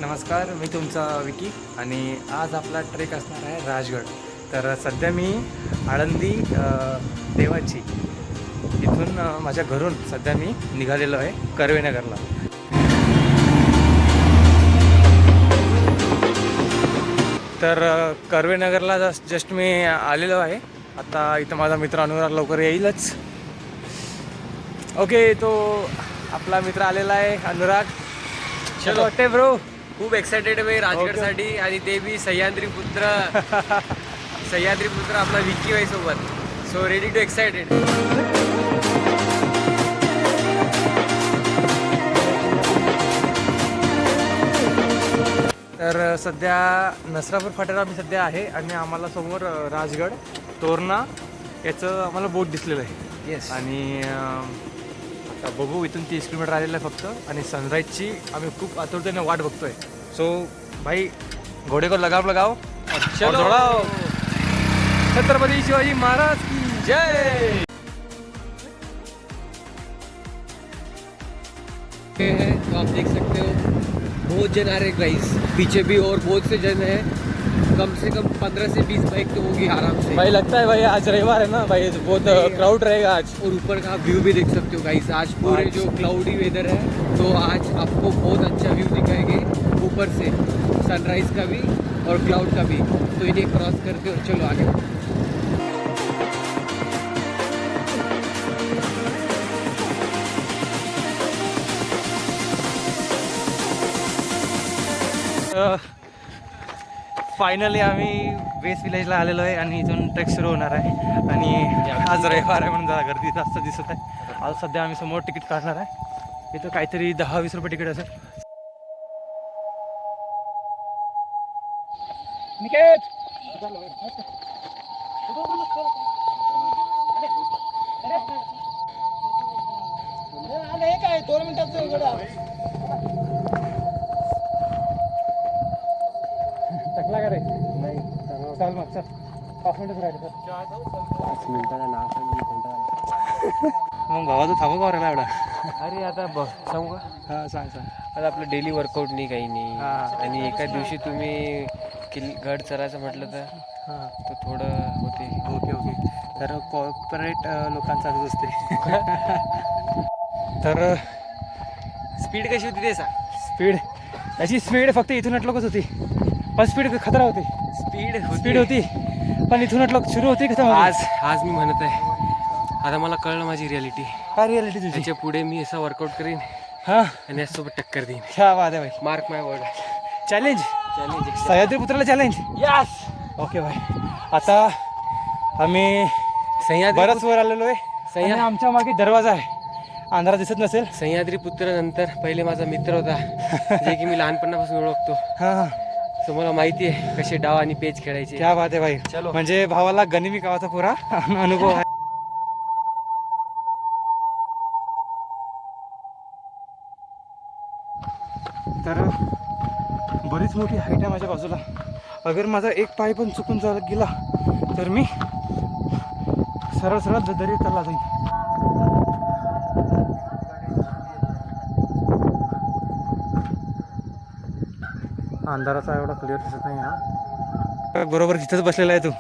नमस्कार, मी तुमचा विकी आणि आज आपला ट्रेक असणार आहे राजगड. तर सध्या मी आळंदी देवाची इथून माझ्या घरून सध्या मी निघालेलो आहे कर्वेनगरला. तर कर्वेनगरला जस्ट मी आलेलो आहे. आता इथं माझा मित्र अनुराग लवकर येईलच. ओके, तो आपला मित्र आलेला आहे अनुराग. चलो वाटते ब्रो, खूप एक्सायटेड आहे राजगडसाठी आणि ते बी सह्याद्री पुत्र आपला विक्की भाई सोबत. So ready to excited. तर सध्या नसरापूर फाट्याला आम्ही सध्या आहे आणि आम्हाला समोर राजगड तोरणा याचं आम्हाला बोट दिसलेलं आहे. येस. आणि आता बघू, इथून 30 किलोमीटर आलेलं आहे फक्त आणि सनराईजची आम्ही खूप आतुरतेने वाट बघतोय. सो भाई, घोडे को लगाव चलो. छत्रपती शिवाजी महाराज की जय. तो आप देख सकते हो बहुत जन आ रहे गाइस, पीछे भी और बहुत से जन है. कम से कम 15 से 20 बाइक तो होगी आराम से. भाई लगता है भाई आज रविवार है ना भाई, बहुत क्राउड रहेगा आज. और ऊपर का व्यू भी देख सकते हो गाइस. आज पूरे जो क्लाउडी वेदर है तो आज आपको बहुत अच्छा व्यू दिखाएंगे ऊपर से, सनराइज का भी और क्लाउड का भी. तो इन्हें क्रॉस करते हो, चलो आगे. फायनली आम्ही वेस्ट विलेजला आलेलो आहे आणि इथून ट्रेक सुरू होणार आहे. आणि आज रविवार आहे म्हणून जरा गर्दी जास्त दिसत आहे. आज सध्या आम्ही समोर तिकीट काढणार आहे. इथं काहीतरी 10-20 रुपये तिकीट असेल. काय 2 मिनिटाचं टकला का रे? नाही, चाल मग चल. 5 मिनिटच राहिले सर. 5 मिनिटाला नाव सांगितलं. मग भावाचं थांबू का राहिला एवढा? अरे आता बघ सांगू का, हां सांग. आता आपलं डेली वर्कआउट नाही, काही नाही. हां. आणि एका दिवशी तुम्ही गड चढायचं म्हटलं तर हां, थोडं होते. ओके. तर कॉर्पोरेट लोकांचं असंच असते. तर स्पीड कशी होती ते सांग. याची स्पीड फक्त इथून अटलोकच होती, पण स्पीड खतरा होती. स्पीड होती पण इथून अटलोक सुरू होती खतरा. आज मी म्हणत आहे, आता मला कळलं माझी रियालिटी. काय रियालिटी तुझी? त्याच्या पुढे मी असा वर्कआउट करीन हां, आणि यासोबत टक्कर देईन. क्या बात आहे भाई. Mark my word. Challenge, challenge. Sahyadri पुत्राला चॅलेंज. यस. ओके भाई. आता आम्ही सह्याद्री बरंच वर आलेलो आहे आणि आमच्या मागे दरवाजा आहे. अंधारा दिसत नसेल. सह्याद्री पुत्र नंतर पहिले माझा मित्र होता जे की मी लहानपणापासून ओळखतो. हां, सो मला माहिती आहे कसे डाव आणि पेच खेळायचे. क्या बात आहे भाई. चलो. म्हणजे भावाला गनिमी गावाचा पुरा अनुभव आहे. तर बरीच मोठी हाईट आहे माझ्या बाजूला. अगर माझा एक पाय पण चुकून चालत गेला तर मी सरळ दरी चालला जाईल. अंधाराचा एवढा क्लिअर दिसत नाही. हा बरोबर तिथंच बसलेला आहे तू.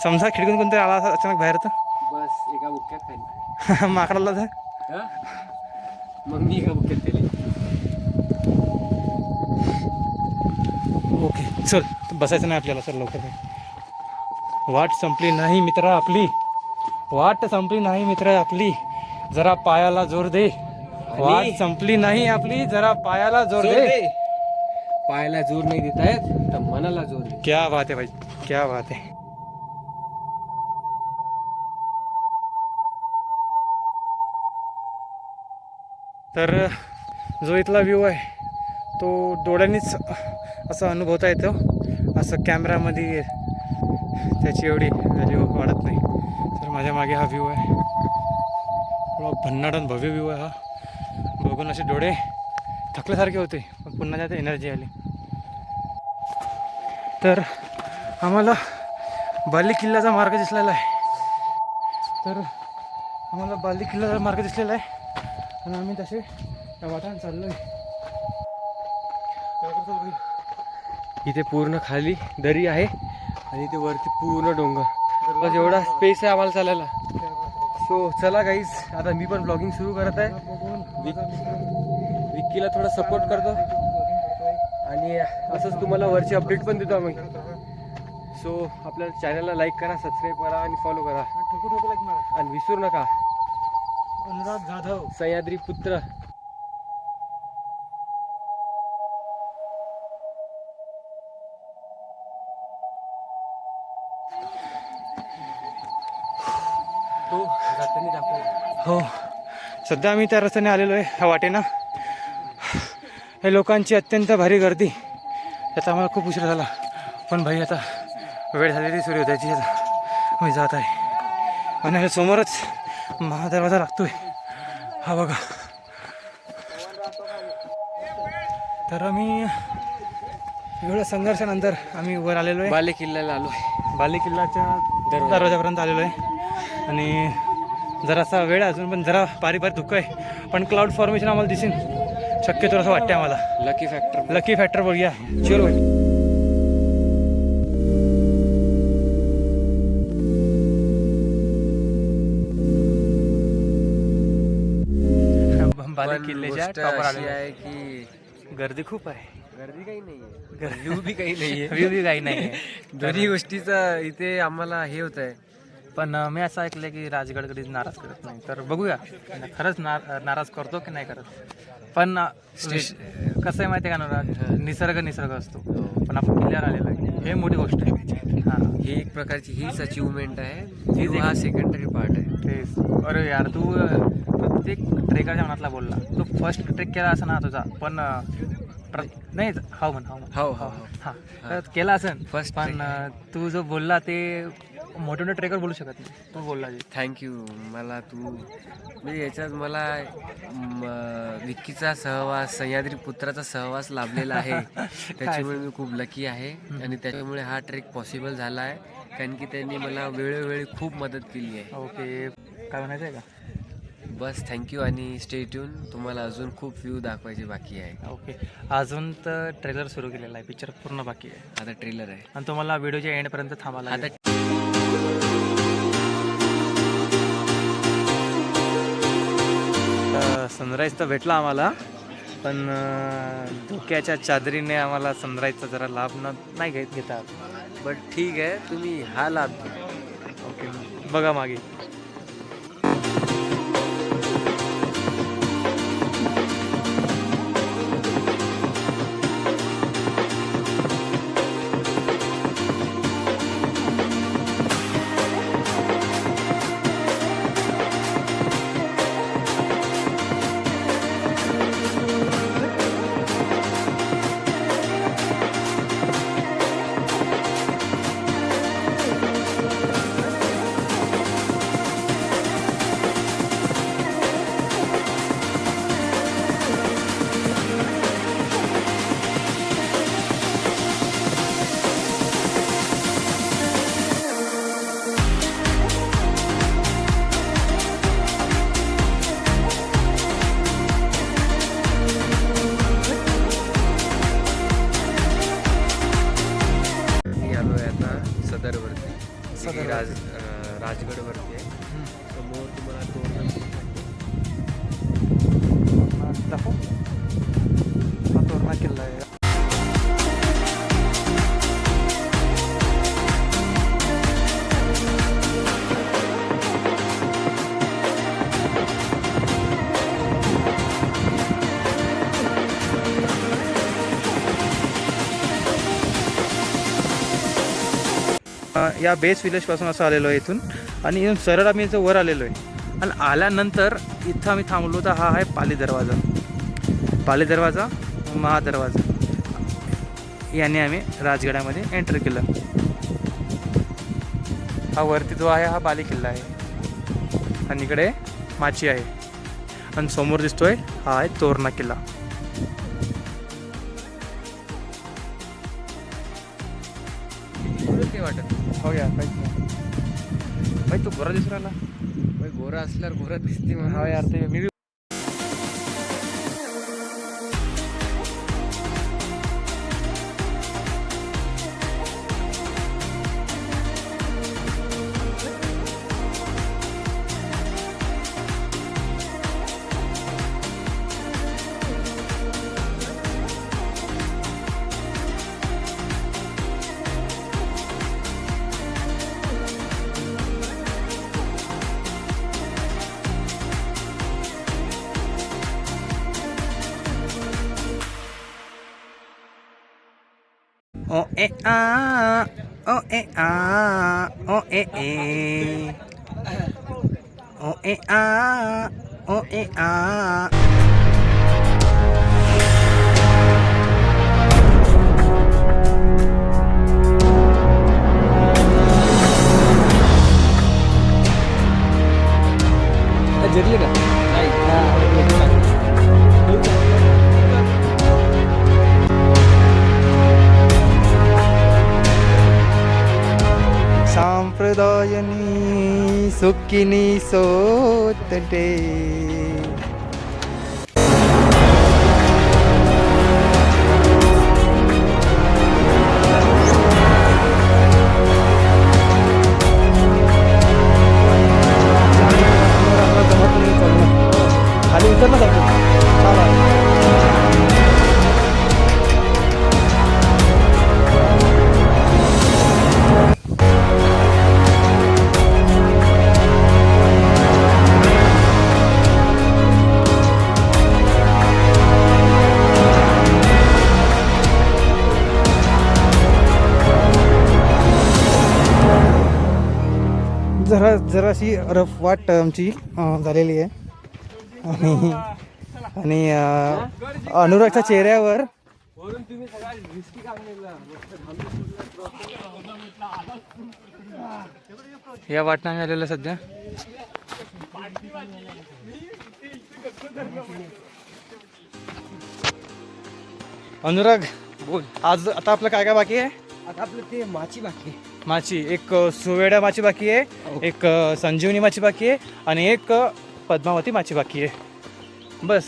समजा खिडकून कोणतरी आला असा अचानक बाहेर तर बस एका बुक्क्यात खाली. माकडाला जा. मग मी एका बुक्क्यात केली. ओके चल, बसायचं नाही आपल्याला. चल लवकर. वाट संपली नाही मित्रा आपली, जरा पायाला जोर दे. वाट संपली नाही आपली, जरा पायाला जोर दे. पायाला जोर नाही देता येत तर मनाला जोर दे. क्या बात आहे भाई, क्या बात आहे. तर जो इथला व्ह्यू आहे तो डोळ्यांनीच असं अनुभवता येतो. असं कॅमेरामध्ये त्याची एवढी व्हॅल्यू वाढत नाही. तर माझ्या मागे हा व्ह्यू आहे, थोडा भन्नाट आणि भव्य व्ह्यू आहे हा. बघून असे डोळे थकल्यासारखे होते, पण पुन्हा त्यात एनर्जी आली. तर आम्हाला बाली किल्ल्याचा मार्ग दिसलेला आहे. आणि आम्ही तसे त्या वाटाने चाललो आहे. इथे पूर्ण खाली दरी आहे आणि इथे वरती पूर्ण डोंगर. बस एवढा स्पेस आहे आम्हाला चालायला. सो चला गाईज, आता मी पण ब्लॉगिंग सुरू करत आहे. विक्कीला थोडा सपोर्ट करतो आणि असंच तुम्हाला वरची अपडेट पण देतो आम्ही. सो आपल्या चॅनलला लाईक करा, सबस्क्राईब करा आणि फॉलो करा आणि विसरू नका अनुराग जाधव सह्याद्री पुत्र. तो जाताना दाखव. हो, सध्या आम्ही त्या रस्त्याने आलेलो आहे ह्या वाटेनं. हे लोकांची अत्यंत भारी गर्दी, त्याचा आम्हाला खूप उशीर झाला. पण भाई आता वेळ झालेली सुरू त्याची. आता मी जात आहे आणि समोरच महादरवाजा लागतोय हा बघा. तर आम्ही एवढ्या संघर्षानंतर आम्ही वर आलेलो आहे. बाले किल्ल्याला आलो आहे. बाले किल्ल्याच्या दरवाजापर्यंत आलेलो आहे आणि जरासा वेळ आहे अजून, पण जरा बारीक धुकं आहे. पण क्लाउड फॉर्मेशन आम्हाला दिसेल शक्यतो असं वाटते आम्हाला. लकी फॅक्टर बघूया. चलो बाले किल्ल्याच्या टॉपर आलेलो आहे की गर्दी खूप आहे. गर्दी काही नाहीये, व्ह्यू बी काही नाहीये. व्ह्यू बी काही नाही आहे. दोन्ही गोष्टीचा इथे आम्हाला हे होत आहे. पण मी असं ऐकलं की राजगड कधीच नाराज करत नाही. तर बघूया खरंच नाराज करतो की नाही करत. पण कसं आहे माहिती आहे का अनुराग, निसर्ग असतो. पण आपण किल्ल्यावर आलेलो आहे, हे मोठी गोष्ट आहे. हां, ही एक प्रकारची हीच अचिव्हमेंट आहे. व्ह्यू हा सेकंडरी पार्ट आहे. तेच. अरे यार, तू प्रत्येक ट्रेकरच्या मनातला बोलला. तू फर्स्ट ट्रेक केला असं ना तुझा, पण नाही हां तर केला असेल First पण तू जो बोलला ते मोठे मोठे ट्रेकर बोलू शकत नाही. तू बोलला थँक्यू. मला तू म्हणजे याच्यात मला विक्कीचा सहवास, सह्याद्री पुत्राचा सहवास लाभलेला आहे. त्याच्यामुळे मी खूप लकी आहे आणि त्याच्यामुळे हा ट्रेक पॉसिबल झाला आहे. कारण की त्यांनी मला वेळोवेळी खूप मदत केली आहे. ओके, काय म्हणायचं आहे का? बस थँक्यू आणि स्टे ट्यून. तुम्हाला अजून खूप व्ह्यू दाखवायचे बाकी आहे. ओके, अजून तर ट्रेलर सुरू केलेला आहे, पिक्चर पूर्ण बाकी आहे. आता ट्रेलर आहे आणि तुम्हाला व्हिडिओच्या एंडपर्यंत थांबायला आता. सनराईज तर भेटला आम्हाला, पण धोक्याच्या चादरीने आम्हाला सनराईजचा जरा लाभ नाही घेता. बट ठीक आहे, तुम्ही हा लाभ घ्या. ओके, बघा मागे. राजगडवरती आहे. समोर तुम्हाला तोरण दाखव. हा तोरणा किल्ला आहे. या बेस विलेजपासून असं आलेलो आहे इथून, आणि इथून सरळ आम्ही इथं वर आलेलो आहे. आणि आल्यानंतर इथं आम्ही थांबलो तर हा आहे पाली दरवाजा महादरवाजा. याने आम्ही राजगडामध्ये एंटर केलं. हा वरती जो आहे हा बाली किल्ला आहे आणि इकडे माची आहे आणि समोर दिसतोय हा आहे तोरणा किल्ला. ते वाटत हो यार, काहीच नाही भाई. तू गोरा दिसून राहिला. गोरा असल्यावर गोरा दिसते म्हणून. हा यार, ते मी ओ ए आ ओ ए आ ओ ए ए ओ ए आ ओ ए आ. जिरली का सांप्रदायनी सुखिनी सोतटे. खाली उतरला जातो. जराशी रफ वाट आमची झालेली आहे. आणि अनुरागच्या चेहऱ्यावर या वाटणं आलेलं सध्या. अनुराग बोल, आज आता आपलं काय काय बाकी आहे? आता आपलं ते माची बाकी आहे. माची एक सुवेड्या माची बाकी आहे, एक संजीवनी माची बाकी आहे आणि एक पद्मावती माची बाकी आहे. बस.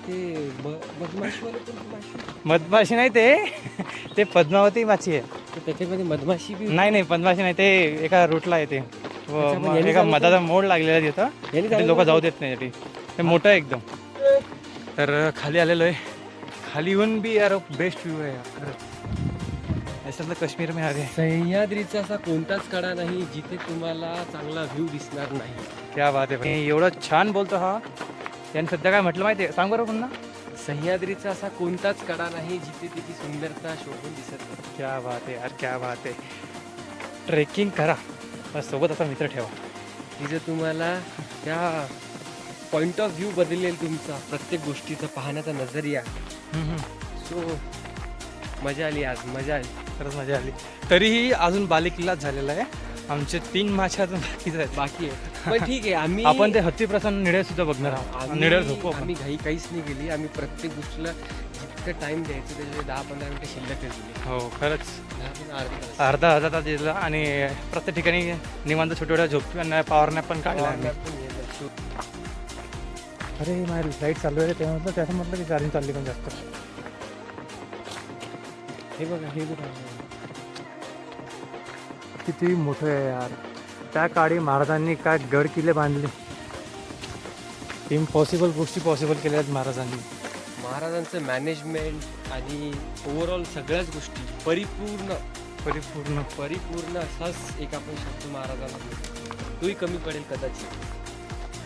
ते मधमाशी नाही ते पद्मावती माची आहे. त्याच्यामध्ये मधमाशी बी नाही पद्माशी नाही, ते एका रूटला येते. याने एका चालू मधाचा मोड लागलेला तिथं, याने ते चालू लोक जाऊ देत नाही ते. ते मोठं आहे एकदम. तर खाली आलेलो आहे. खाली येऊन बी यार बेस्ट व्ह्यू आहे खरंच. याच्यातलं काश्मीर में आगे. सह्याद्रीचा असा कोणताच कडा नाही जिथे तुम्हाला चांगला व्ह्यू दिसणार नाही. क्या बात आहे. एवढं छान बोलतो हा. याने सध्या काय म्हटलं माहिती आहे, सांग बरं पुन्हा. सह्याद्रीचा असा कोणताच कडा नाही जिथे तिची सुंदरता शोभून दिसत नाही. क्या बात आहे यार, क्या बात आहे. ट्रेकिंग करा, सोबत असा मित्र ठेवा. तिथं तुम्हाला त्या पॉइंट ऑफ व्ह्यू बदलेल तुमचा, प्रत्येक गोष्टीचा पाहण्याचा नजरिया. सो मजा आली आज, मजा आली, खरंच मजा आली. तरीही अजून बालेकिल्लाच झालेला आहे. आमचे 3 मासे अजून बाकीच आहेत. बाकी आहे. पण ठीक आहे, आम्ही आपण ते हत्ती प्रसन्न निळे सुद्धा बघणार आहोत. निळ्यावर झोपू आपण. आम्ही घाई काहीच नाही गेली. आम्ही प्रत्येक गोष्टीला जितकं टाइम द्यायचं त्याचे 10-15 मिनिटं शिल्लक दिली. हो खरंच. 10-15 अर्धा तास दिला आणि प्रत्येक ठिकाणी निवांत छोट्या झोपी आणि पावरण्या पण काढल्या आम्ही. अरे माझी लाईट चालू आहे तेव्हा म्हटलं, त्याचं म्हटलं की चार्जिंग चालली पण जास्त. हे बघा, हे बघा किती मोठं आहे यार. त्या काळी महाराजांनी काय गड किल्ले बांधले. इम्पॉसिबल गोष्टी पॉसिबल केल्या आहेत महाराजांनी. महाराजांचं मॅनेजमेंट आणि ओव्हरऑल सगळ्याच गोष्टी परिपूर्ण असाच एक आपण शब्द महाराजांना तोही कमी पडेल कदाचित.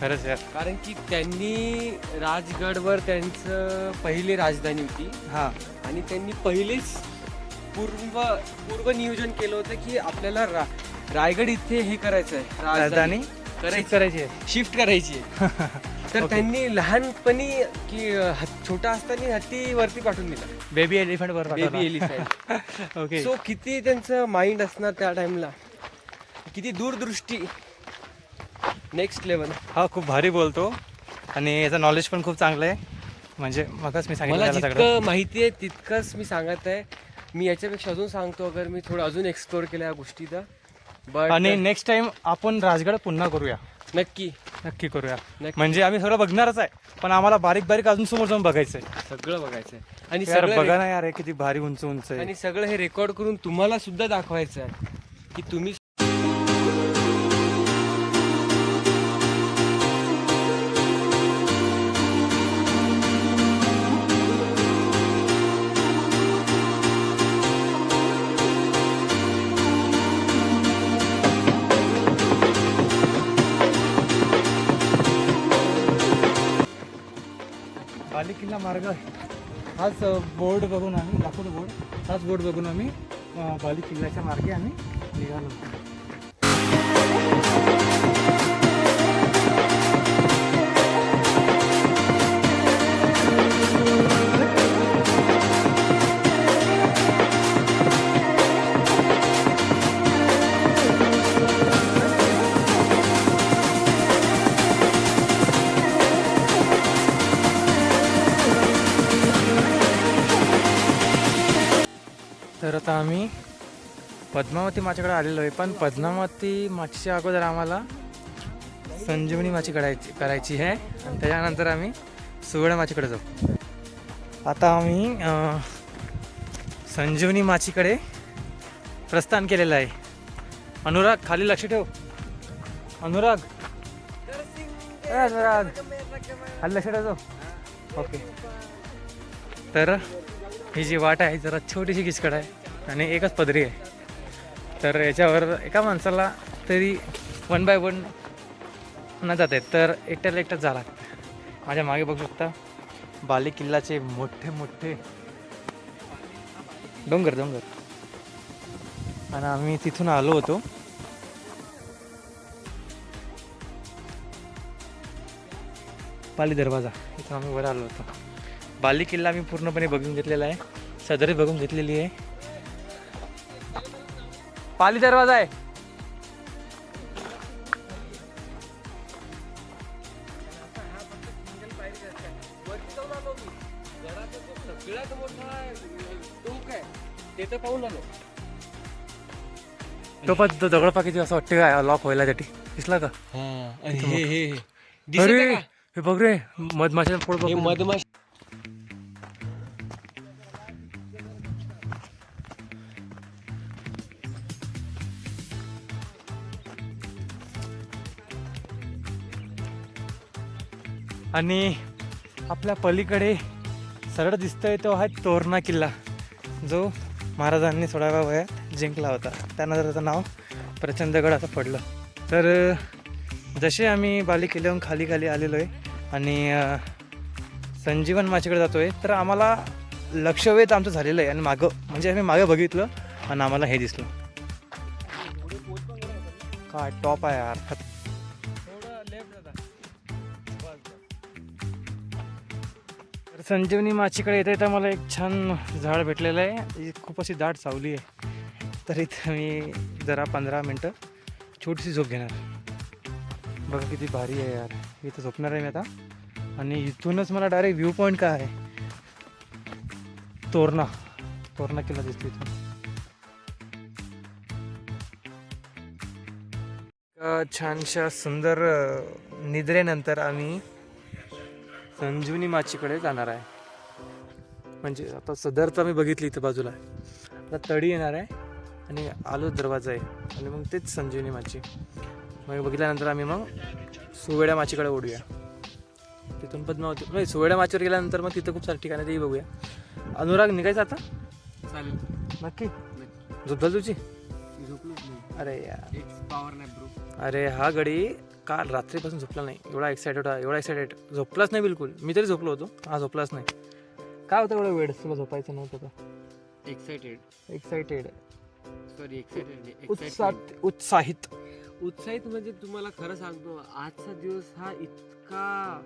खरंच यार. कारण की त्यांनी राजगडवर त्यांचं पहिली राजधानी होती. हां. आणि त्यांनी पहिलेच पूर्व नियोजन केलं होतं की आपल्याला रायगड इथे हे करायचं आहे, राजधानी करायची आहे, शिफ्ट करायची आहे. तर त्यांनी लहानपणी की छोटा असताना हत्ती वरती पाठवून दिला, बेबी एलिफंट वर. Baby elephant. ओके. सो किती त्यांचं माइंड असणार त्या टाइमला, किती दूरदृष्टी, नेक्स्ट लेवल. हा खूप भारी बोलतो आणि याचं नॉलेज पण खूप चांगलं आहे. म्हणजे मगच मी मला सांगितलं जितकं माहिती आहे तितकंच मी सांगत आहे. मी याच्यापेक्षा अजून सांगतो अगर मी थोडं अजून एक्सप्लोर केलं या गोष्टी तर. बट आणि नेक्स्ट टाइम आपण राजगड पुन्हा करूया. नक्की करूया. नक्की. म्हणजे आम्ही सगळं बघणारच आहे, पण आम्हाला बारीक अजून समोर जाऊन बघायचं आहे. सगळं बघायचं आहे आणि यार सगळं बघा ना यार, हे किती भारी उंच आहे. आणि सगळं हे रेकॉर्ड करून तुम्हाला सुद्धा दाखवायचं आहे की तुम्ही बालेकिल्ला मार्ग हाच बोर्ड बघून आम्ही दाखवतो बोर्ड, हाच बोर्ड बघून आम्ही बाली किल्ल्याच्या मार्गे आम्ही निघालो. तर आता आम्ही पद्मावती माचीकडे आलेलो आहे, पण पद्मावती माचीच्या अगोदर आम्हाला संजीवनी माची करायची आहे आणि त्याच्यानंतर आम्ही सुवर्ण माचीकडे जाऊ. आता आम्ही संजीवनी माचीकडे प्रस्थान केलेलं आहे. अनुराग खाली लक्ष ठेव. अनुराग अनुराग खाली लक्ष ठेव. ओके. तर ही जी वाट आहे जरा छोटीशी किचकट आहे आणि एकच पदरी आहे. तर याच्यावर एका माणसाला तरी 1 बाय 1 न जात आहेत, तर एकट्याला एकटंच जावं लागतं. माझ्या मागे बघू शकता बाली किल्ल्याचे मोठे मोठे डोंगर आणि आम्ही तिथून आलो होतो. बाली दरवाजा इथून आम्ही वर आलो होतो. बाली किल्ला मी पूर्णपणे बघून घेतलेला आहे, सदरी बघून घेतलेली आहे. पाली दरवाजा आहे. तो पण तो दगडपाकीची असं वाटते का लॉक व्हायला त्याटी दिसला का? अरे हे बघ रे मधमाशा पोळ बघ. मधमाशी आणि आपल्या पलीकडे सरळ दिसतोय तो हा तोरणा किल्ला, जो महाराजांनी 16व्या वयात जिंकला होता. त्यानंतर त्याचं नाव प्रचंडगड असं पडलं. तर जसे आम्ही बाली किल्ल्याहून खाली खाली आलेलो आहे आणि संजीवन माचीकडे जातो आहे, तर आम्हाला लक्षवेध आमचं झालेलं आहे. आणि मागं म्हणजे आम्ही मागं बघितलं आणि आम्हाला हे दिसलं. काय टॉप आहे यार. तर संजीवनी माचीकडे येते तर मला एक छान झाड भेटलेलं आहे. खूप अशी दाट सावली आहे. तर इथं मी जरा 15 मिनटं छोटीशी झोप घेणार. बघा किती भारी आहे यार. इथं झोपणार आहे मी आता. आणि इथूनच मला डायरेक्ट व्ह्यू पॉईंट काय आहे, तोरणा किल्ला दिसतो इथून. छानशा सुंदर निद्रेनंतर आम्ही संजीवनी माचीकडे जाणार आहे. म्हणजे आता सदरचा मी बघितली इथं बाजूला, आता तडी येणार आहे आणि आलो दरवाजा आहे आणि मग तेच संजीवनी माची. मग बघितल्यानंतर आम्ही मग सुवेड्या माचीकडे ओढूया. तिथून पद्मावती नाही, सुवेड्या माचीवर गेल्यानंतर मग तिथं खूप सारे ठिकाणी तेही बघूया. अनुराग निघायचं आता? चालेल. नक्की झोप झाली तुझी? झोपलोच नाही. अरे यार पॉवर नाही ब्रो. अरे हा गडी काल रात्रीपासून झोपला नाही. एवढा एक्सायटेड झोपलाच नाही बिलकुल. मी तरी झोपलो होतो, हा झोपलाच नाही. काय होतं एवढं वेळ तुला झोपायचं नव्हतं का? एक्सायटेड उत्साहित म्हणजे तुम्हाला खरं सांगतो, आजचा दिवस हा इतका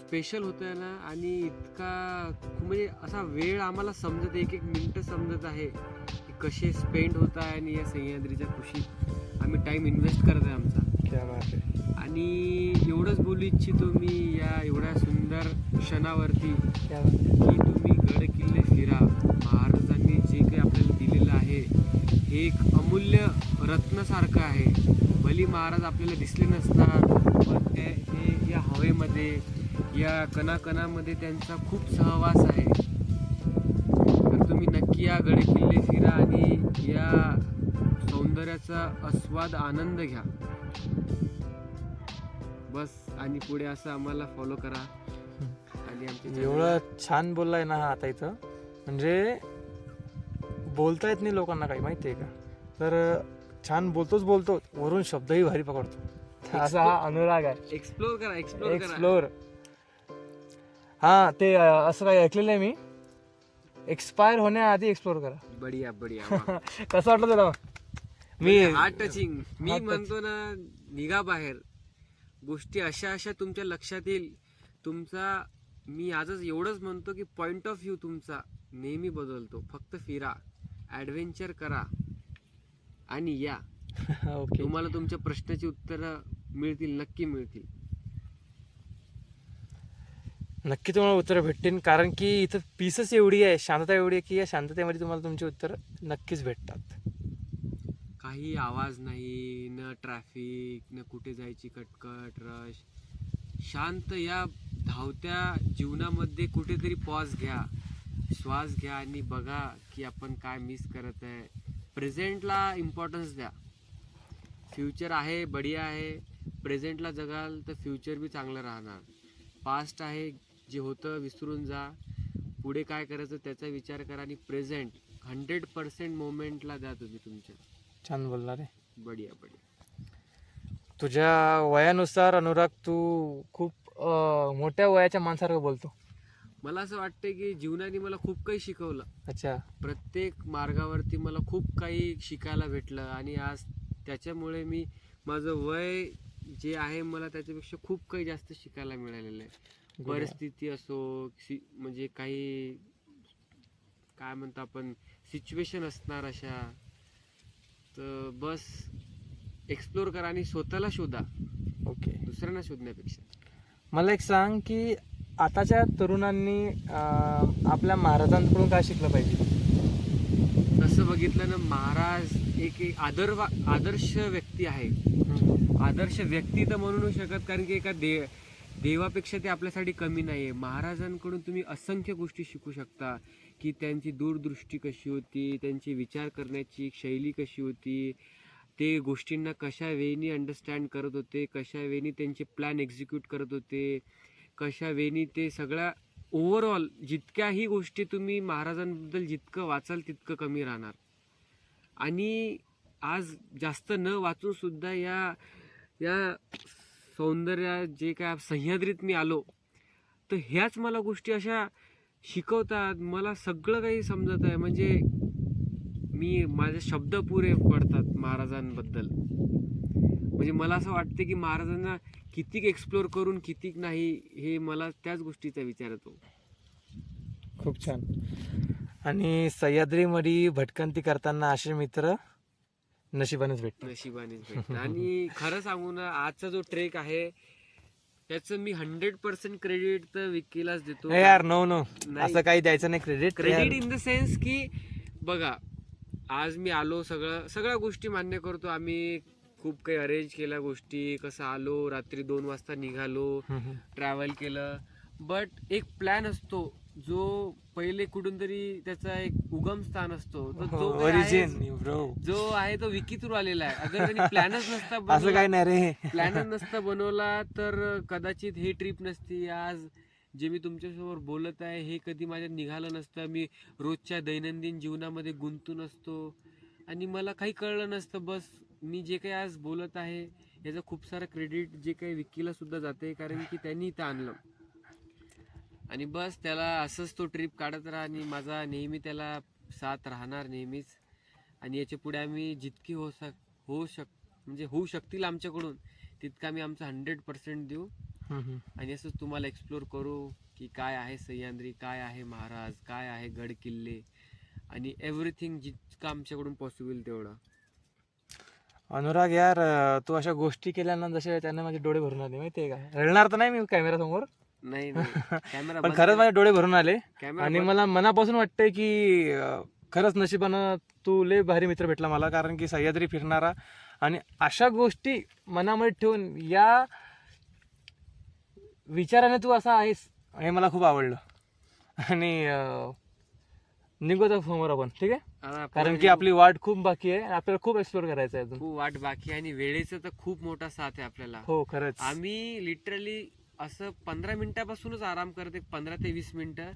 स्पेशल होतोय ना, आणि इतका म्हणजे असा वेळ आम्हाला समजत, एक मिनिट समजत आहे की कसे स्पेंड होत आहे. आणि या सह्याद्रीच्या खुशीत आम्ही टाइम इन्व्हेस्ट करत आहे आमचा. क्या बात आहे. आणि एवढंच बोलू इच्छितो मी या एवढ्या सुंदर क्षणावरती क्या बात आहे. की तुम्ही गड किल्ले फिरा. महाराजांनी जे काही आपल्याला दिलेलं आहे हे एक अमूल्य रत्नासारखं आहे. भली महाराज आपल्याला दिसले नसतात, पण हे या हवेमध्ये, या कणाकणामध्ये त्यांचा खूप सहवास आहे. तर तुम्ही नक्की या गड किल्ले फिरा आणि या सौंदर्याचा आस्वाद आनंद घ्या. बस. आणि पुढे असं आम्हाला फॉलो करा. आणि आमच्या एवढं छान बोललाय ना हा आता इथं, म्हणजे बोलता येत नाही लोकांना काही, माहिती आहे का? तर छान बोलतो वरून शब्दही भारी पकडतो. असा हा अनुराग आहे. एक्सप्लोर करा. हा ते असं काही ऐकलेलं आहे मी एक्सपायर होण्याआधी एक्सप्लोर करा. बढिया बढिया वाह. कसं वाटलं तुला? मी हार्ट टचिंग. मी म्हणतो ना, निघा बाहेर. गोष्टी अशा अशा तुमच्या लक्षात येईल. तुमचा, मी आजच एवढंच म्हणतो की पॉइंट ऑफ व्ह्यू तुमचा नेहमी बदलतो. फक्त फिरा, ॲडव्हेंचर करा आणि या. ओके. तुम्हाला तुमच्या प्रश्नाची उत्तरं मिळतील, नक्की मिळतील. नक्की तुम्हाला उत्तरं भेटतील, कारण की इथं पीसच एवढी आहे, शांतता एवढी आहे की या शांततेमध्ये तुम्हाला तुमची उत्तरं नक्कीच भेटतात. काही आवाज नाही, न ट्रॅफिक, न कुठे जायची कटकट रश. शांत या धावत्या जीवनामध्ये कुठेतरी पॉज घ्या, श्वास घ्या आणि बघा की आपण काय मिस करत आहे. प्रेझेंटला इम्पॉर्टन्स द्या. फ्युचर आहे, बढिया आहे. प्रेझेंटला जगाल तर फ्युचर बी चांगलं राहणार. पास्ट आहे, जे होतं विसरून जा. पुढे काय करायचं त्याचा विचार करा आणि प्रेझेंट 100% मोमेंटला द्या तुम्ही तुमच्या. छान बोलणार आहे. बढिया बढिया. तुझ्या वयानुसार अनुराग तू खूप मोठ्या वयाच्या माणसासारखं बोलतो. मला असं वाटतं की जीवनाने मला खूप काही शिकवलं. अच्छा. प्रत्येक मार्गावरती मला खूप काही शिकायला भेटलं आणि आज त्याच्यामुळे मी, माझं वय जे आहे मला त्याच्यापेक्षा खूप काही जास्त शिकायला मिळालेलं आहे. परिस्थिती असो, म्हणजे काही काय म्हणतो आपण, सिच्युएशन असणार अशा, तर बस एक्सप्लोर करा आणि स्वतःला शोधा. ओके. दुसऱ्यांना शोधण्यापेक्षा. मला एक सांग की आताच्या तरुणांनी आपल्या महाराजांकडून काय शिकलं पाहिजे? तसं बघितलं ना, महाराज एक आदर्श व्यक्ती आहे. आदर्श व्यक्ती तर म्हणू नाही शकत, कारण की एका देवापेक्षा ते आपल्यासाठी कमी नाही आहे. महाराजांकडून तुम्ही असंख्य गोष्टी शिकू शकता, की त्यांची दूरदृष्टी कशी होती, त्यांची विचार करण्याची शैली कशी होती, ते गोष्टींना कशा वेळी अंडरस्टँड करत होते, कशा वेळी त्यांचे प्लॅन एक्झिक्यूट करत होते, कशा वेळी ते सगळ्या ओव्हरऑल जितक्याही गोष्टी तुम्ही महाराजांबद्दल जितकं वाचाल तितकं कमी राहणार. आणि आज जास्त न वाचून सुद्धा या सौंदर्य जे काय सह्याद्रीत मी आलो, तर ह्याच मला गोष्टी अशा शिकवतात. मला सगळं काही समजत आहे. म्हणजे मी, माझे शब्द पुरे पडतात महाराजांबद्दल. म्हणजे मला असं वाटतं की महाराजांना कितीक एक्सप्लोर करून कितीक नाही, हे मला त्याच गोष्टीचा विचार येतो. खूप छान. आणि सह्याद्रीमध्ये भटकंती करताना असे मित्र नशिबानेच भेटतात. नशिबानेच भेटतं. आणि खरं सांगू ना, आजचा जो ट्रेक आहे त्याचं मी 100% क्रेडिट तर विकीलाच देतो. यार नो नो, नाही. असं काही द्यायचं नाही credit. Credit in the sense की बघा, आज मी आलो, सगळ्या गोष्टी मान्य करतो. आम्ही खूप काही अरेंज केल्या गोष्टी, कसं आलो, रात्री 2 वाजता निघालो, ट्रॅव्हल केलं. बट एक प्लॅन असतो जो पहिले कुठून तरी त्याचा एक उगम स्थान असतो. तो जो आहे तो विकी थ्रू आलेला आहे. अगर त्यांनी प्लॅनच नसता असं काही नाही रे. प्लॅनच नसता बनवला तर कदाचित ही ट्रिप नसती. आज जे मी तुमच्यासमोर बोलत आहे हे कधी माझ्यात निघालं नसतं. मी रोजच्या दैनंदिन जीवनामध्ये गुंतून असतो आणि मला काही कळलं नसतं. बस मी जे काही आज बोलत आहे याचं खूप सारं क्रेडिट जे काही विकीला सुद्धा जाते, कारण की त्यांनी इथं आणलं. आणि बस त्याला असंच तो ट्रिप काढत राहा आणि माझा नेहमी त्याला साथ राहणार नेहमीच. आणि याच्या पुढे आम्ही जितकी होऊ शकतील आमच्याकडून तितका आम्ही आमचा 100% देऊ. आणि असंच तुम्हाला एक्सप्लोर करू की काय आहे सह्याद्री, काय आहे महाराज, काय आहे गड किल्ले, आणि एव्हरीथिंग जितकं आमच्याकडून पॉसिबल तेवढं. अनुराग यार, तू अशा गोष्टी केल्या ना जसे त्याने माझे डोळे भरून आले, माहितीये का? रडणार तर नाही मी कॅमेरा समोर, नाही कॅमेरा पण खरंच माझे डोळे भरून आले. कॅमेरा आणि मला मनापासून वाटतंय की खरंच नशिबानं तू लय भारी मित्र भेटला मला, कारण की सह्याद्री फिरणारा आणि अशा गोष्टी मनामध्ये ठेवून या विचाराने तू असा आहेस हे मला खूप आवडलं. आणि निघू आता समोर आपण, ठीक आहे? कारण की आपली वाट खूप बाकी आहे, आपल्याला खूप एक्सप्लोर करायचं आहे अजून. खूप वाट बाकी आहे आणि वेळेचं तर खूप मोठा साथ आहे आपल्याला. हो खरंच. आम्ही लिटरली असं 15 मिनिटापासूनच आराम करते, 15 ते 20 मिनिटं,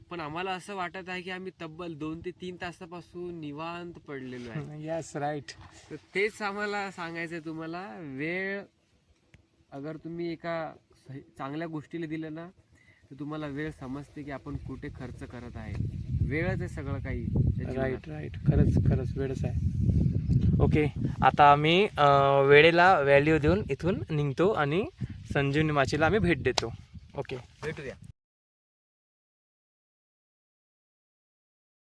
पण आम्हाला असं वाटत आहे की आम्ही तब्बल 2 ते 3 तासापासून निवांत पडलेलो आहे. Yes right. तर तेच आम्हाला सांगायचं आहे तुम्हाला. वेळ अगर तुम्ही एका चांगल्या गोष्टीला दिलं ना तर तुम्हाला वेळ समजते की आपण कुठे खर्च करत आहे. वेळच आहे सगळं काही या जीवनात. राईट खरंच वेळच आहे. ओके, आता आम्ही वेळेला व्हॅल्यू देऊन इथून निघतो आणि संजीवनी माचीला आम्ही भेट देतो. ओके, भेटूया.